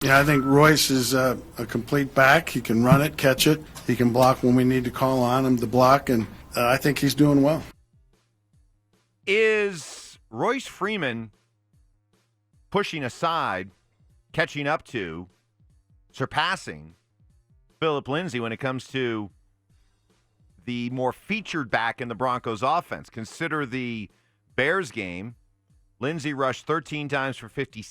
Yeah, I think Royce is a complete back. He can run it, catch it. He can block when we need to call on him to block, and I think he's doing well. Is Royce Freeman pushing aside, catching up to, surpassing Phillip Lindsay when it comes to the more featured back in the Broncos offense? Consider the Bears game. Lindsay rushed 13 times for 13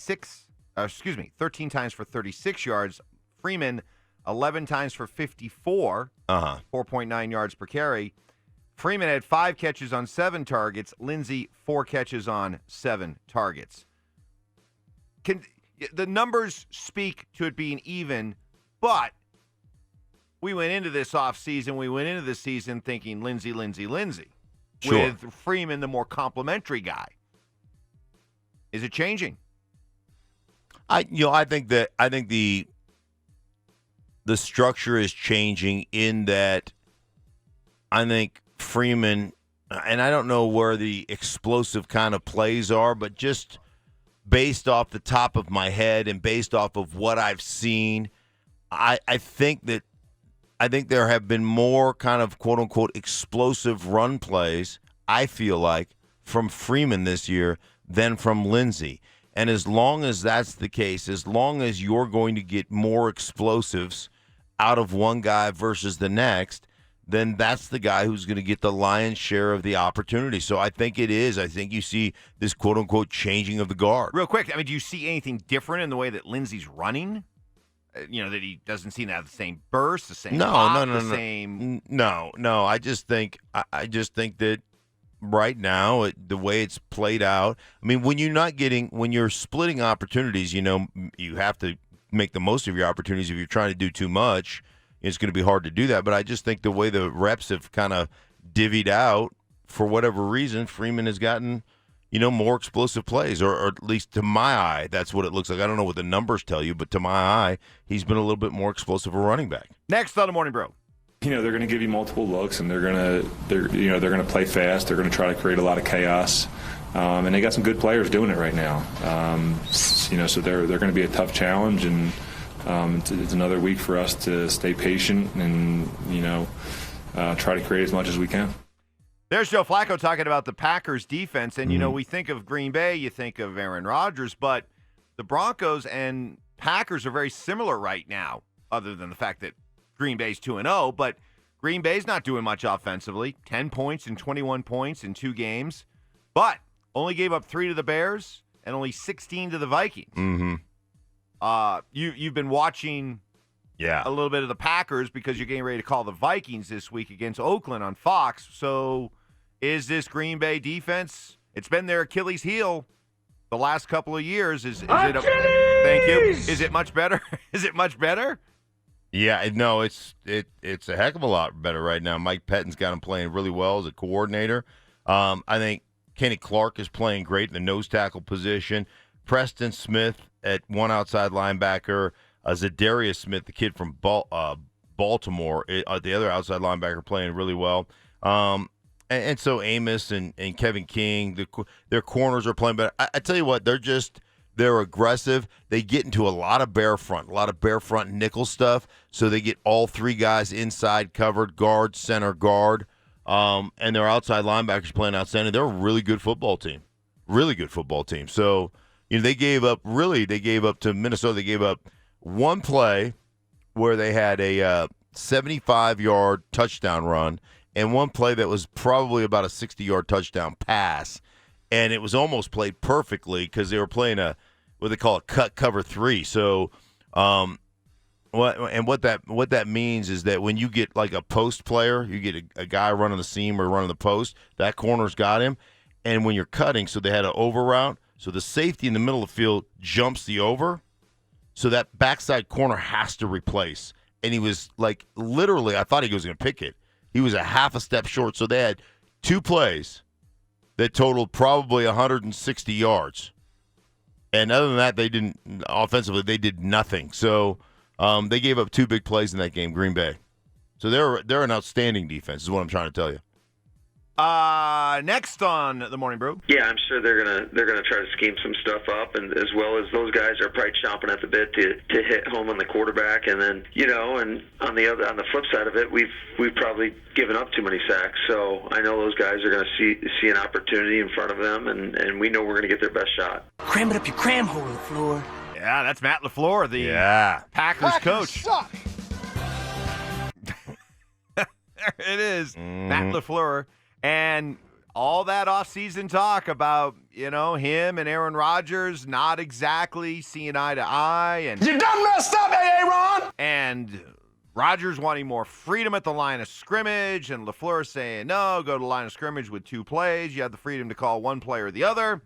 times for 36 yards. Freeman, 11 times for 54, 4.9 yards per carry. Freeman had 5 catches on 7 targets. Lindsay, 4 catches on 7 targets. The numbers speak to it being even, but we went into this offseason, we went into the season thinking Lindsay. Sure. With Freeman, the more complimentary guy. Is it changing? I think the structure is changing in that I think Freeman, and I don't know where the explosive kind of plays are, but just based off the top of my head and based off of what I've seen, I think there have been more kind of quote unquote explosive run plays, I feel like, from Freeman this year than from Lindsay. And as long as that's the case, as long as you're going to get more explosives out of one guy versus the next, then that's the guy who's going to get the lion's share of the opportunity. So I think it is. I think you see this quote-unquote changing of the guard. Real quick, do you see anything different in the way that Lindsay's running? That he doesn't seem to have the same burst, the same pop, same... No. I just think that right now, the way it's played out, when you're splitting opportunities, you have to make the most of your opportunities. If you're trying to do too much, it's going to be hard to do that. But I just think the way the reps have kind of divvied out, for whatever reason, Freeman has gotten, more explosive plays, or at least to my eye, that's what it looks like. I don't know what the numbers tell you, but to my eye, he's been a little bit more explosive a running back. Next on the Morning Brew. They're going to give you multiple looks, and they're going to play fast. They're going to try to create a lot of chaos, and they got some good players doing it right now. So they're going to be a tough challenge, and it's another week for us to stay patient and try to create as much as we can. There's Joe Flacco talking about the Packers defense, and we think of Green Bay, you think of Aaron Rodgers, but the Broncos and Packers are very similar right now, other than the fact that Green Bay's 2-0, but Green Bay's not doing much offensively. 10 points and 21 points in 2 games, but only gave up 3 to the Bears and only 16 to the Vikings. Mm-hmm. You've been watching a little bit of the Packers because you're getting ready to call the Vikings this week against Oakland on Fox. So is this Green Bay defense, it's been their Achilles heel the last couple of years. Thank you. Is it much better? Is it much better? Yeah, no, it's a heck of a lot better right now. Mike Pettin's got him playing really well as a coordinator. I think Kenny Clark is playing great in the nose tackle position. Preston Smith at one outside linebacker. Zadarius Smith, the kid from Baltimore, the other outside linebacker, playing really well. And so Amos and Kevin King, their corners are playing better. I tell you what, they're aggressive. They get into a lot of bear front nickel stuff. So they get all 3 guys inside covered, guard, center, guard. And their outside linebackers playing outstanding. They're a really good football team. So, they gave up to Minnesota. They gave up one play where they had a 75-yard touchdown run and one play that was probably about a 60-yard touchdown pass. And it was almost played perfectly because they were playing what they call a cut cover 3. So, what that means is that when you get like a post player, you get a guy running the seam or running the post, that corner's got him. And when you're cutting, so they had an over route, so the safety in the middle of the field jumps the over, so that backside corner has to replace. And he was like, literally, I thought he was going to pick it. He was a half a step short. So they had 2 plays that totaled probably 160 yards. And other than that, offensively, they did nothing. So they gave up 2 big plays in that game, Green Bay. So they're an outstanding defense is what I'm trying to tell you. Next on the Morning Brew. Yeah, I'm sure they're gonna try to scheme some stuff up, and as well as those guys are probably chomping at the bit to hit home on the quarterback, and then and on the flip side of it, we've probably given up too many sacks. So I know those guys are gonna see an opportunity in front of them, and we know we're gonna get their best shot. Cram it up your cram hole, LaFleur. Yeah, that's Matt LaFleur, the Packers coach. Suck. There it is, Matt LaFleur. And all that offseason talk about, him and Aaron Rodgers not exactly seeing eye to eye. And You done messed up, Aaron! And Rodgers wanting more freedom at the line of scrimmage, and LaFleur saying, no, go to the line of scrimmage with 2 plays. You have the freedom to call one play or the other.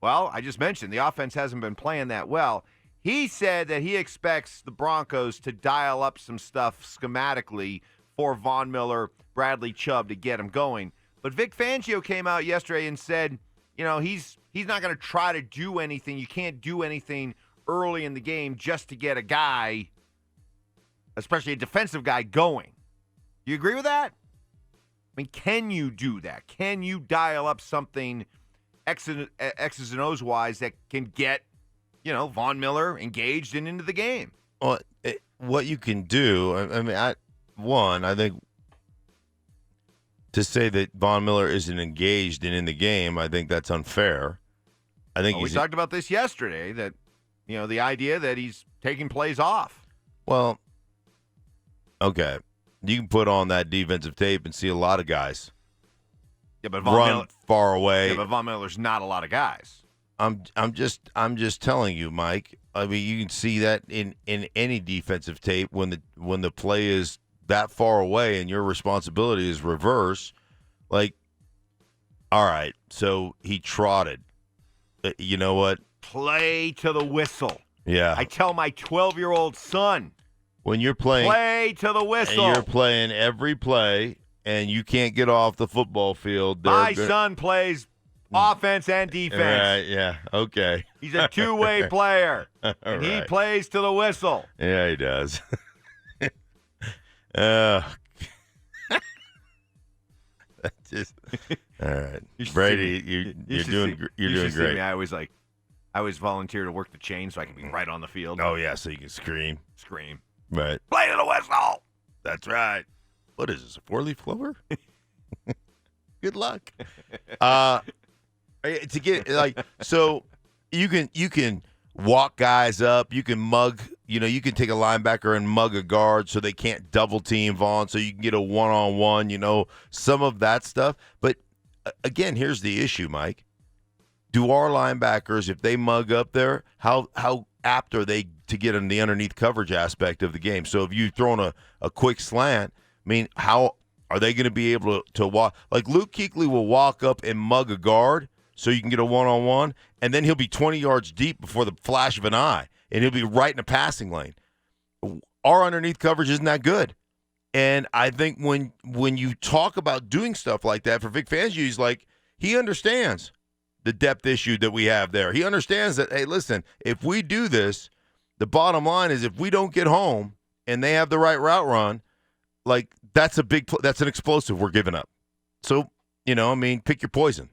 Well, I just mentioned the offense hasn't been playing that well. He said that he expects the Broncos to dial up some stuff schematically for Von Miller, Bradley Chubb to get him going. But Vic Fangio came out yesterday and said, he's not going to try to do anything. You can't do anything early in the game just to get a guy, especially a defensive guy, going. Do you agree with that? I mean, can you do that? Can you dial up something X's and O's wise that can get, Von Miller engaged and into the game? Well, what you can do, I think to say that Von Miller isn't engaged and in the game, I think that's unfair. I think we talked about this yesterday, that, the idea that he's taking plays off. Well, okay. You can put on that defensive tape and see a lot of guys But run far away. Yeah, but Von Miller's not a lot of guys. I'm just telling you, Mike. I mean, you can see that in any defensive tape when the play is that far away and your responsibility is reverse. Like, all right, so he trotted. You know what? Play to the whistle. Yeah. I tell my 12-year-old son, when you're playing, play to the whistle. And you're playing every play, and you can't get off the football field. My son plays offense and defense. Right, yeah, okay. He's a two-way player, and he plays to the whistle. Yeah, he does. Just all right, Brady. You're doing great. Me. I always volunteer to work the chain so I can be right on the field. Oh yeah, so you can scream. Right. Play to the whistle. That's right. What is this? A 4-leaf clover? Good luck. To get so you can walk guys up. You can mug. You can take a linebacker and mug a guard so they can't double team Vaughn. So you can get a 1-on-1. Some of that stuff. But again, here's the issue, Mike. Do our linebackers, if they mug up there, how apt are they to get in the underneath coverage aspect of the game? So if you've thrown a quick slant, I mean, how are they going to be able to walk? Like Luke Kuechly will walk up and mug a guard so you can get a 1-on-1, and then he'll be 20 yards deep before the flash of an eye, and he'll be right in a passing lane. Our underneath coverage isn't that good. And I think when you talk about doing stuff like that for Vic Fangio, he understands the depth issue that we have there. He understands that, hey, listen, if we do this, the bottom line is if we don't get home and they have the right route run, that's an explosive we're giving up. So, pick your poison.